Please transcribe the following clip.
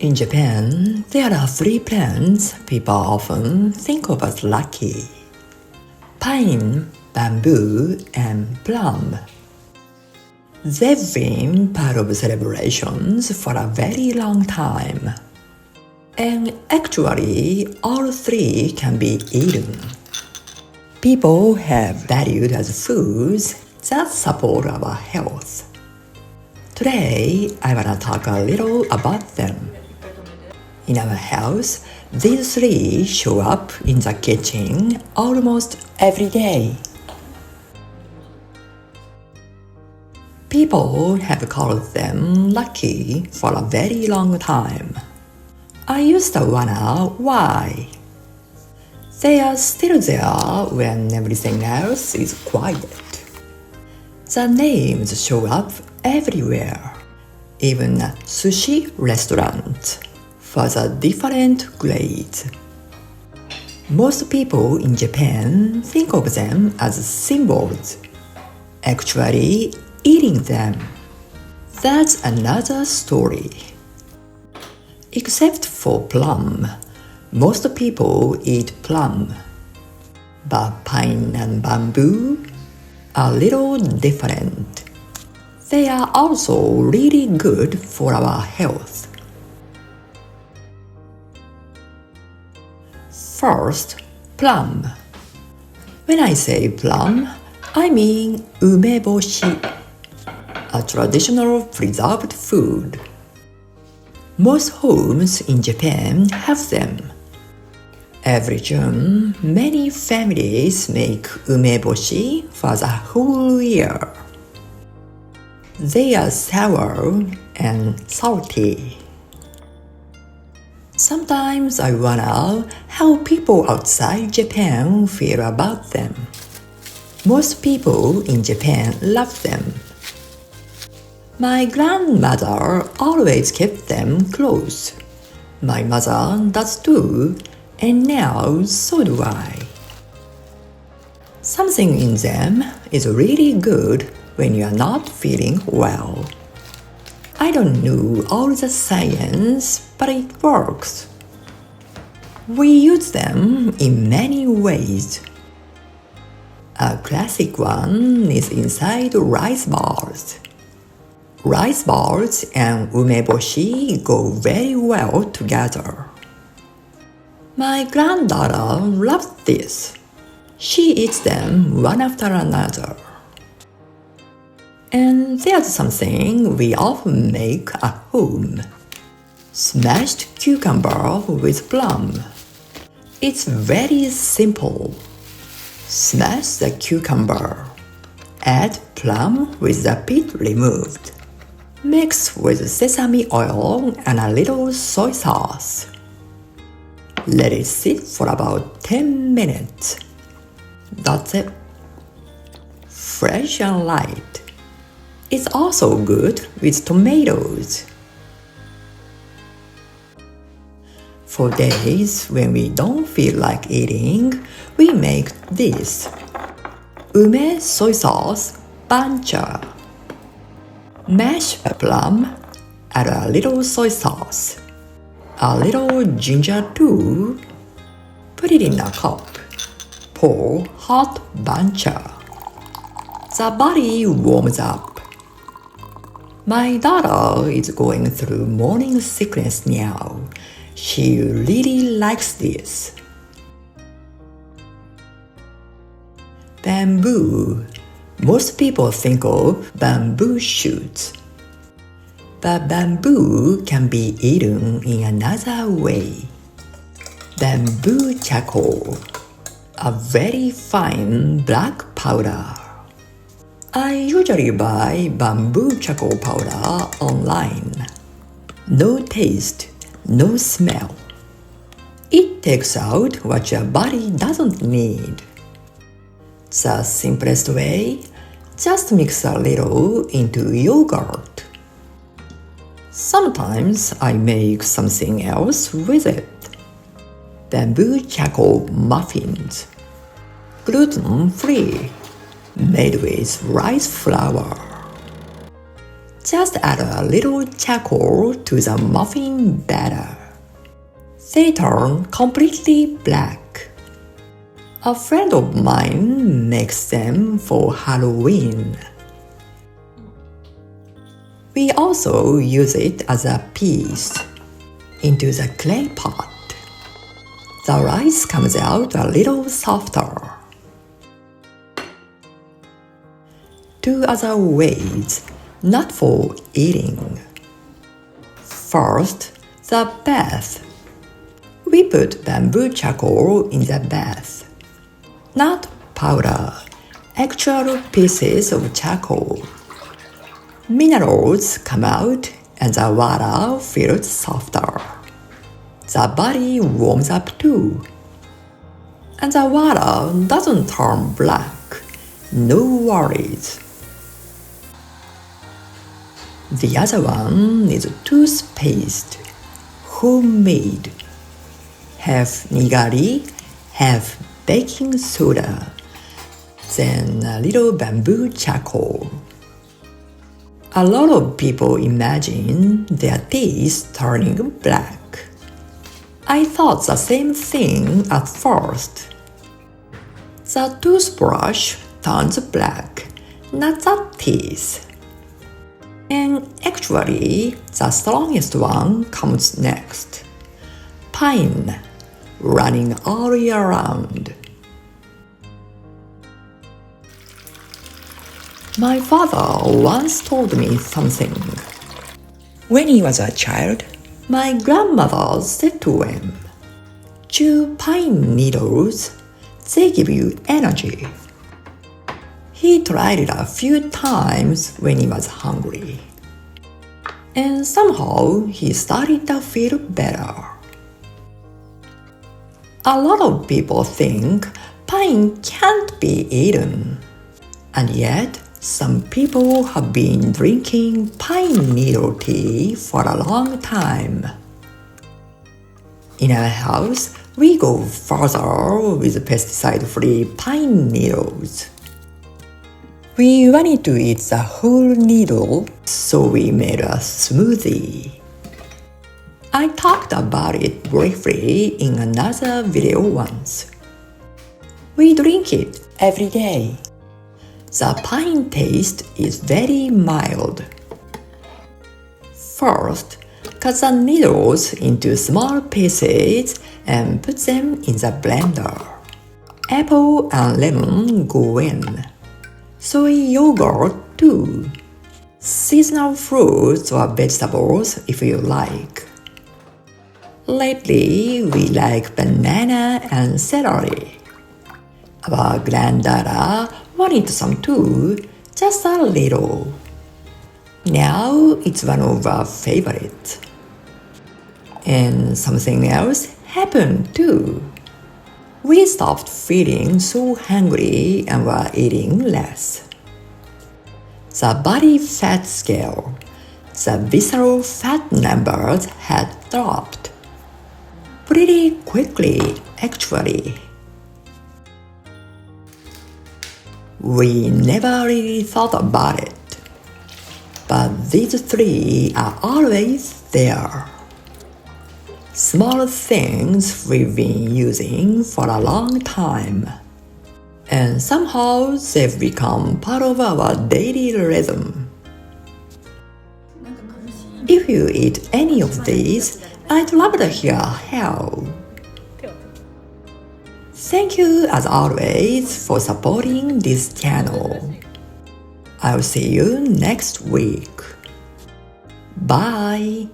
In Japan, there are three plants people often think of as lucky: pine, bamboo, and plum. They've been part of celebrations for a very long time. And actually, all three can be eaten. People have valued as foods that support our health. Today, I want to talk a little about them. In our house, these three show up in the kitchen almost every day. People have called them lucky for a very long time. I used to wonder why. They are still there when everything else is quiet. The names show up everywhere, even at sushi restaurants, for the different grades. Most people in Japan think of them as symbols. Actually, eating them, that's another story. Except for plum, most people eat plum. But pine and bamboo are a little different. They are also really good for our health. First, plum. When I say plum, I mean umeboshi, a traditional preserved food. Most homes in Japan have them. Every June, many families make umeboshi for the whole year. They are sour and salty. Sometimes I wonder how people outside Japan feel about them. Most people in Japan love them. My grandmother always kept them close. My mother does too, and now so do I. Something in them is really good when you are not feeling well. I don't know all the science, but it works. We use them in many ways. A classic one is inside rice balls. Rice balls and umeboshi go very well together. My granddaughter loves this. She eats them one after another. And there's something we often make at home: smashed cucumber with plum. It's very simple. Smash the cucumber. Add plum with the pit removed. Mix with sesame oil and a little soy sauce. Let it sit for about 10 minutes. That's it. Fresh and light. It's also good with tomatoes. For days when we don't feel like eating, we make this: ume soy sauce bancha. Mash a plum, add a little soy sauce, a little ginger too. Put it in a cup. Pour hot bancha. The body warms up. My daughter is going through morning sickness now. She really likes this. Bamboo. Most people think of bamboo shoots. But bamboo can be eaten in another way. Bamboo charcoal, a very fine black powder. I usually buy bamboo charcoal powder online. No taste, no smell. It takes out what your body doesn't need. The simplest way: just mix a little into yogurt. Sometimes I make something else with it. Bamboo charcoal muffins. Gluten-free. Made with rice flour. Just add a little charcoal to the muffin batter. They turn completely black. A friend of mine makes them for Halloween. We also use it as a piece into the clay pot. The rice comes out a little softer. 2 other ways, not for eating. First, the bath. We put bamboo charcoal in the bath. Not powder, actual pieces of charcoal. Minerals come out and the water feels softer. The body warms up too. And the water doesn't turn black. No worries. The other one is toothpaste, homemade. Half nigari, half baking soda, then a little bamboo charcoal. A lot of people imagine their teeth turning black. I thought the same thing at first. The toothbrush turns black, not the teeth. And actually, the strongest one comes next. Pine, running all year round. My father once told me something. When he was a child, my grandmother said to him, "Chew pine needles, they give you energy." He tried it a few times when he was hungry. And somehow he started to feel better. A lot of people think pine can't be eaten. And yet, some people have been drinking pine needle tea for a long time. In our house, we go further with pesticide-free pine needles. We wanted to eat the whole needle, so we made a smoothie. I talked about it briefly in another video once. We drink it every day. The pine taste is very mild. First, cut the needles into small pieces and put them in the blender. Apple and lemon go in. Soy yogurt too. Seasonal fruits or vegetables if you like. Lately, we like banana and celery. Our granddaughter wanted some too, just a little. Now it's one of our favorites. And something else happened too. We stopped feeling so hungry and were eating less. The body fat scale, the visceral fat numbers had dropped. Pretty quickly, actually. We never really thought about it. But these 3 are always there. Small things we've been using for a long time. And somehow they've become part of our daily rhythm. If you eat any of these, I'd love to hear how. Thank you as always for supporting this channel. I'll see you next week. Bye!